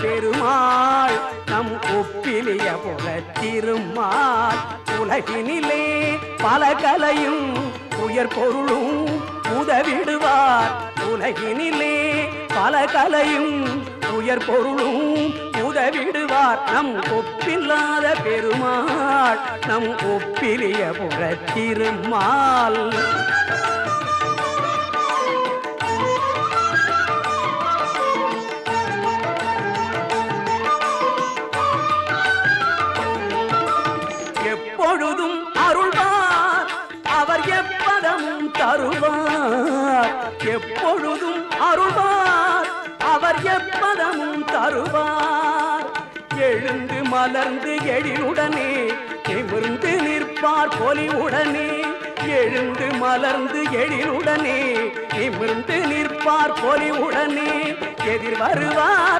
பெருமாள் நம் ஒப்பிலிய புல திருமால் உலகினிலே பல கலையும் உயர் பொருளும் உதவிடுவார் உலகினிலே பல கலையும் உயர் பொருளும் உதவிடுவார் நம் ஒப்பில்லாத பெருமாள் நம் ஒப்பிலிய புற திருமால் எப்பொழுதும் அருள்வார் அவர் எப்பதமும் தருவார் எப்பொழுதும் அருள்வார் அவர் எப்பதமும் தருவார் எழுந்து மலர்ந்து எழிலுடனே நிமிர்ந்து நிற்பார் பொலிவுடனே எழுந்து மலர்ந்து எழிலுடனே நிமிர்ந்து நிற்பார் பொலிவுடனே எதிர் வருவார்